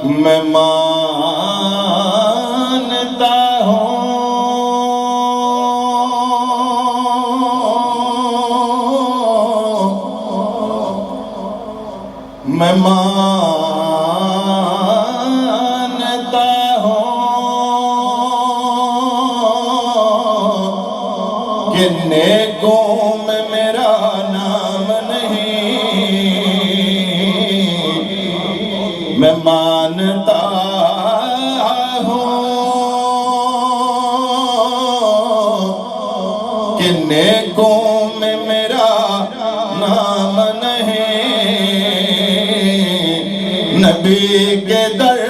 میں مانتا ہوں میں مانتا ہوں کہ نیکوں میں میرا نام نہیں، میں مانتا ہوں کہ نیکوں میں میرا نام نہیں، نبی کے در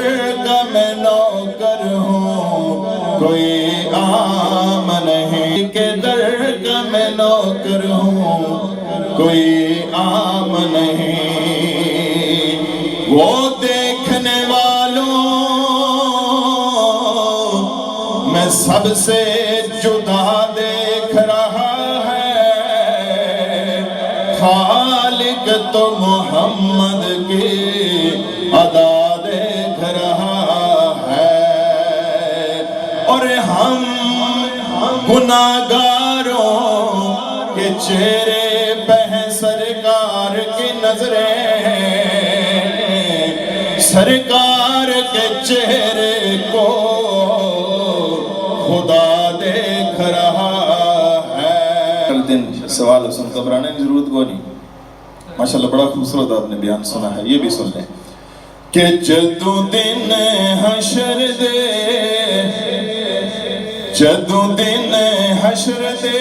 کا میں نوکر ہوں کوئی عام نہیں، کے در کا میں نوکر ہوں کوئی عام نہیں، وہ دیکھنے والوں میں سب سے جدا دیکھ رہا ہے، خالق تو محمد کی ادا دیکھ رہا ہے، اور ہم گناہگاروں کے چہرے پہ سرکار کی نظریں، سرکار کے چہرے کو خدا دیکھ رہا ہے۔ کل دن سوال حسن گھبرانے کی ضرورت کو نہیں، ماشاءاللہ بڑا خوبصورت آپ نے بیان سنا ہے، یہ بھی سن لیں کہ جدو دن حشر دے، جدو دن حشر دے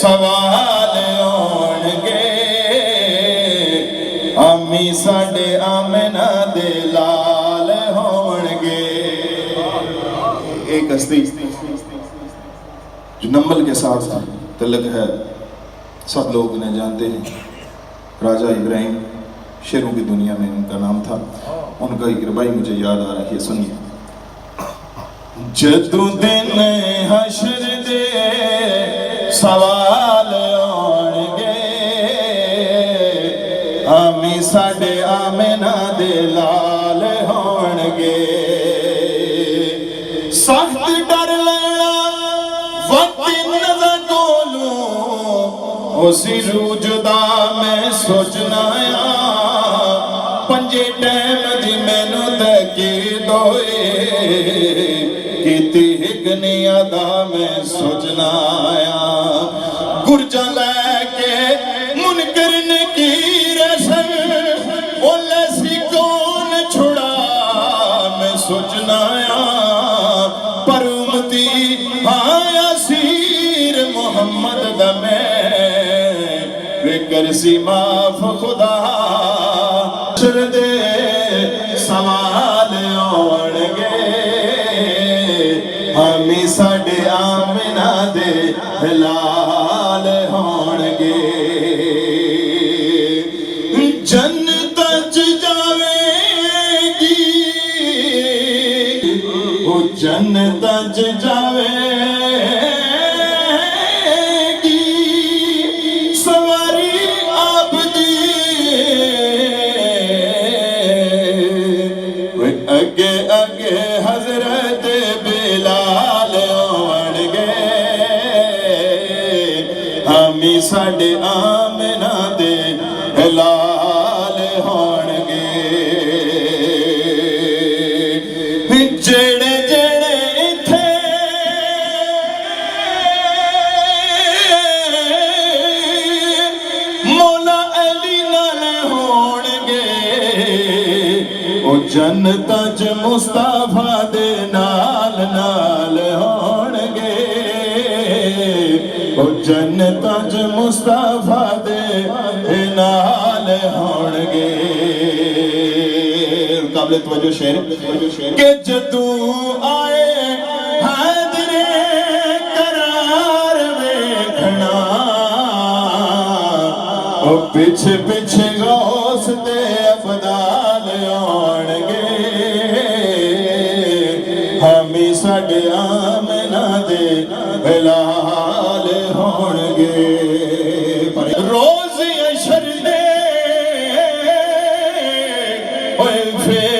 سوال آن گے، امی ساڈے آمنہ دے لال ہون گے۔ ایک ہستی جو نمبل کے ساتھ تعلق ہے، سب لوگ انہیں جانتے ہیں، راجہ ابراہیم، شیروں کی دنیا میں ان کا نام تھا، ان کا ایک ربائی مجھے یاد آ رہی ہے، سنیے۔ جدو دن حشر دے سوال آن گے، امی ساڈے آمنہ دے لال ہون گے، سخت ڈر لینا وقت نظر کولوں، اسی روح جدا میں سوچنا یا پنجے ٹیم دی مینوں تحقیق ہوئے، کیتی ہگنی ادا میں سوچنا آیا، گرجا لے کے منکر نے کی رسل، بولے سی کون چھڑا میں سوچنا آیا، پر امتی آیا سیر محمد دمیں بکر سی معاف خدا، شر دے سوال آن گے، ہمیں ساڈے آمنہ دے لال ہون گے، جنت چ جاوے گی، وہ جنت چ جاوے گی، سواری آپ دی، اگے اگے حضرت بلال آن گے، ہمیں ساڈے آمنہ دے لال ہون گے، جڑے جڑے ایتھے مولا علی نال ہون گے، او جنتاں چ مصطفیٰ دے نال نال ہون گے، او جنتاں چ مصطفیٰ دے نال ہون گے۔ قابل توجہ شعر کہ جدو آئے حیدر قرار ویکھنا، او پچھے پچھے غوث دے افضال آن گے، ہمیں ساڈے آمنہ دے لال ہون گے، روز اشر دے ہوئے پھر